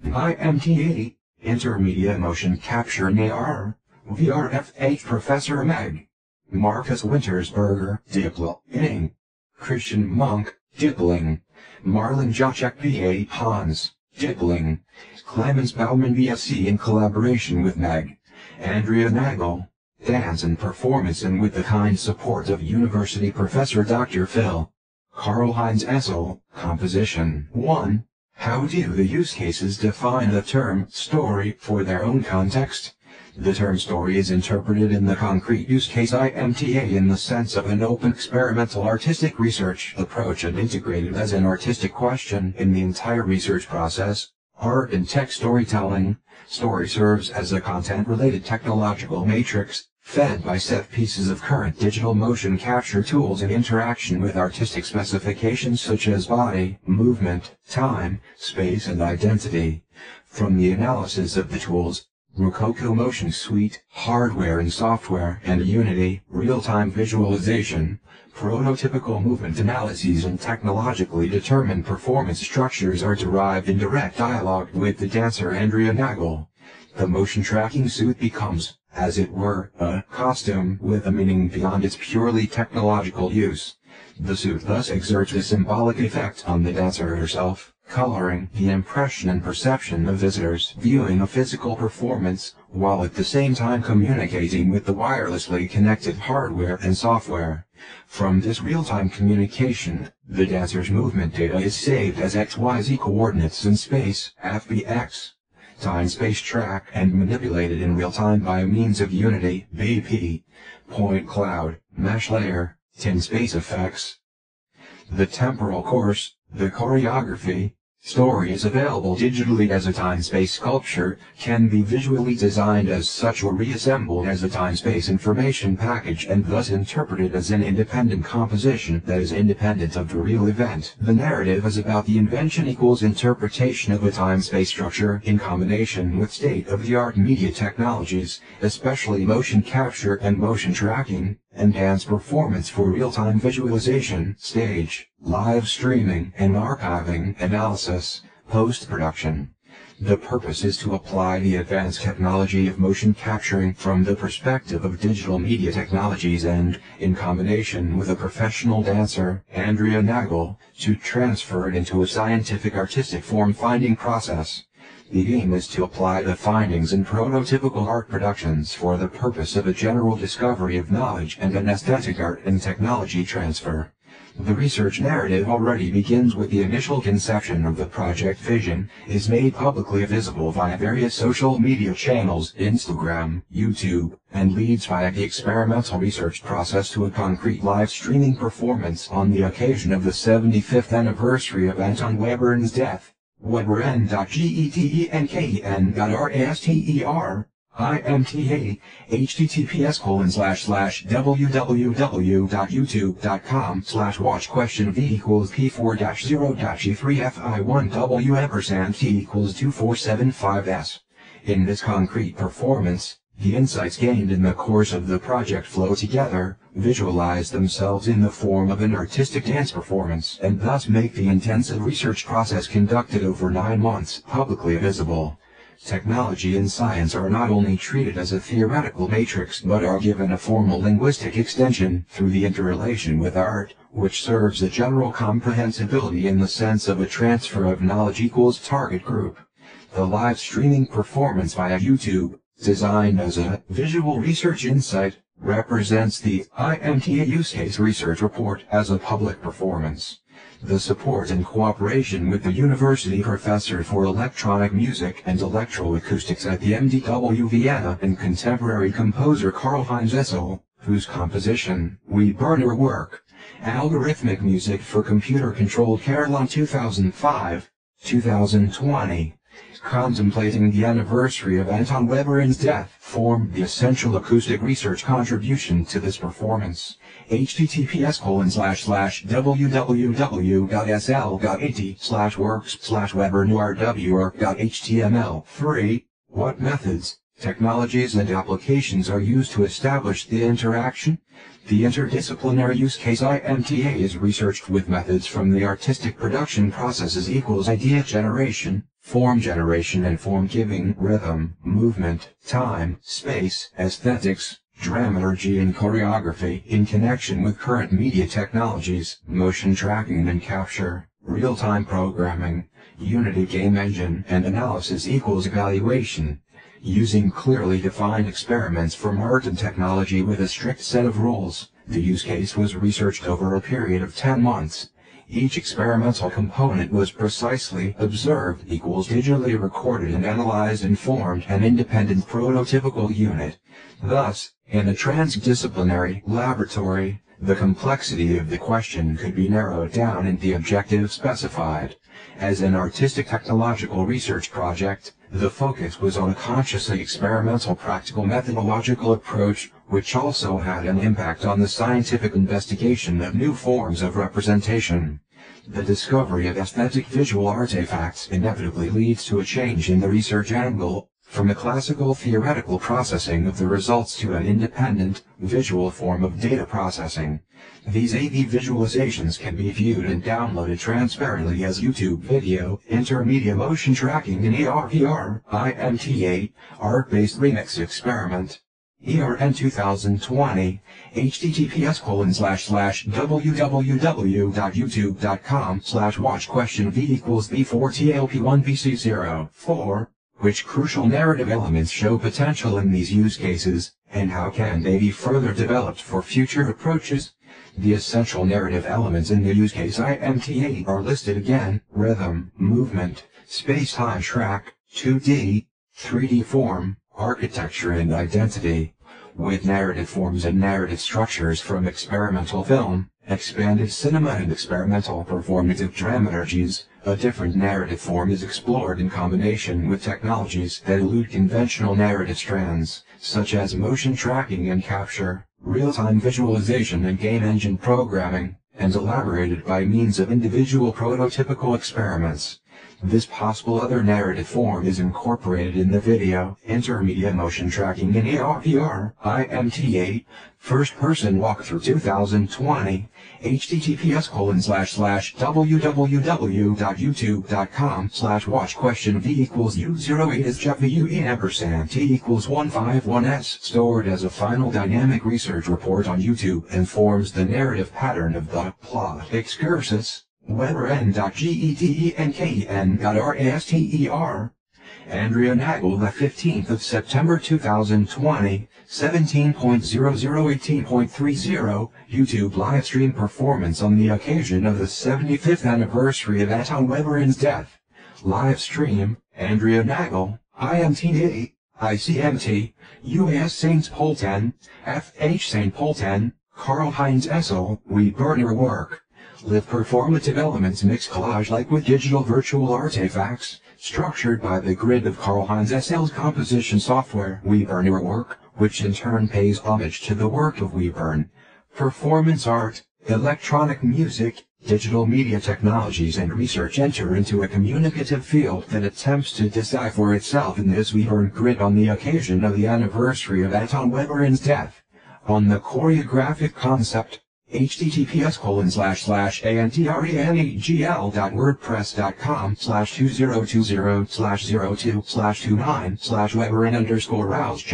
IMTA, Intermedia Motion Capture AR, VR FH-Prof Mag. Markus Wintersberger, Dipl, Ing. Christian Munk, Dipling. Marlen Jachek PA Hans, Dipling. Clemens Baumann BSc in collaboration with Mag.Andrea Nagl. Dance and performance and with the kind support of University Professor Dr. Phil. Karlheinz Essl, Composition 1. How do the use cases define the term story for their own context? The term story is interpreted in the concrete use case IMTA in the sense of an open experimental artistic research approach and integrated as an artistic question in the entire research process. Art and text storytelling. Story serves as a content-related technological matrix, fed by set pieces of current digital motion capture tools in interaction with artistic specifications such as body, movement, time, space and identity. From the analysis of the tools, Rococo Motion Suite, hardware and software, and Unity, real-time visualization, prototypical movement analyses and technologically determined performance structures are derived in direct dialogue with the dancer Andrea Nagl. The motion tracking suit becomes, as it were, a costume with a meaning beyond its purely technological use. The suit thus exerts a symbolic effect on the dancer herself, coloring the impression and perception of visitors viewing a physical performance, while at the same time communicating with the wirelessly connected hardware and software. From this real-time communication, the dancer's movement data is saved as XYZ coordinates in space, FBX. Time-space track and manipulated in real time by means of Unity, BP, point cloud, mesh layer, tin space effects. The temporal course, the choreography, story is available digitally as a time-space sculpture, can be visually designed as such or reassembled as a time-space information package and thus interpreted as an independent composition that is independent of the real event. The narrative is about the invention equals interpretation of a time-space structure in combination with state-of-the-art media technologies, especially motion capture and motion tracking, and dance performance for real-time visualization, stage, live streaming, and archiving, analysis, post-production. The purpose is to apply the advanced technology of motion capturing from the perspective of digital media technologies and, in combination with a professional dancer, Andrea Nagl, to transfer it into a scientific artistic form-finding process. The aim is to apply the findings in prototypical art productions for the purpose of a general discovery of knowledge and an aesthetic art and technology transfer. The research narrative already begins with the initial conception of the project vision, is made publicly visible via various social media channels, Instagram, YouTube, and leads via the experimental research process to a concrete live streaming performance on the occasion of the 75th anniversary of Anton Webern's death. Webern.Gedenken.Raster, IMTA, https://www.youtube.com/watch_v=p4-0-3fi1w&t=2475s. In this concrete performance, the insights gained in the course of the project flow together, visualize themselves in the form of an artistic dance performance, and thus make the intensive research process conducted over 9 months publicly visible. Technology and science are not only treated as a theoretical matrix but are given a formal linguistic extension through the interrelation with art, which serves a general comprehensibility in the sense of a transfer of knowledge equals target group. The live streaming performance via YouTube, designed as a visual research insight, represents the IMTA use case research report as a public performance. The support and cooperation with the University Professor for Electronic Music and Electroacoustics at the MDW Vienna and contemporary composer Karlheinz Essl, whose composition, WebernUhrWerk, Algorithmic Music for Computer-Controlled Carillon 2005-2020, contemplating the anniversary of Anton Webern's death, formed the essential acoustic research contribution to this performance. https://www.sl.at/works/WebernUhrWerk.html 3. What methods, technologies and applications are used to establish the interaction? The interdisciplinary use case IMTA is researched with methods from the artistic production processes equals idea generation, form generation and form giving, rhythm, movement, time, space, aesthetics, dramaturgy and choreography in connection with current media technologies, motion tracking and capture, real-time programming, Unity game engine and analysis equals evaluation. Using clearly defined experiments from art and technology with a strict set of rules, the use case was researched over a period of 10 months. Each experimental component was precisely observed equals digitally recorded and analyzed and formed an independent prototypical unit. Thus, in a transdisciplinary laboratory, the complexity of the question could be narrowed down and the objective specified. As an artistic technological research project, the focus was on a consciously experimental practical methodological approach, which also had an impact on the scientific investigation of new forms of representation. The discovery of aesthetic visual artifacts inevitably leads to a change in the research angle, from the classical theoretical processing of the results to an independent, visual form of data processing. These AV visualizations can be viewed and downloaded transparently as YouTube video, Intermedia Motion Tracking and AR/VR, IMTA, art-based remix experiment. ERN 2020, https://www.youtube.com/watch_v=b4tlp1bc0 Which crucial narrative elements show potential in these use cases, and how can they be further developed for future approaches? The essential narrative elements in the use case IMTA are listed again: rhythm, movement, space-time track, 2D, 3D form, architecture and identity. With narrative forms and narrative structures from experimental film, expanded cinema and experimental performative dramaturgies, a different narrative form is explored in combination with technologies that elude conventional narrative strands, such as motion tracking and capture, real-time visualization and game engine programming, and elaborated by means of individual prototypical experiments. This possible other narrative form is incorporated in the video, Intermedia Motion Tracking in AR/VR, IMTA, First-Person Walkthrough 2020, https://www.youtube.com/watch_v=u08 is JVU_T=151s stored as a final dynamic research report on YouTube and forms the narrative pattern of the plot excursus. Webern:Gedenken.Raster. Andrea Nagl, the 15th of September 2020, 17.0018.30, YouTube live stream performance on the occasion of the 75th anniversary of Webern's death. Live stream, Andrea Nagl, IMTA, ICMT, US St. Polten, FH St. Polten, Karlheinz Essl, WebernUhrWerk. Live performative elements mix collage-like with digital virtual artifacts, structured by the grid of Karlheinz Essl's composition software, WebernUhrWerk, which in turn pays homage to the work of Webern. Performance art, electronic music, digital media technologies and research enter into a communicative field that attempts to decipher itself in this Webern grid on the occasion of the anniversary of Webern's death. On the choreographic concept, https://antrenagl.wordpress.com/2020/02/29/Webern_Rausche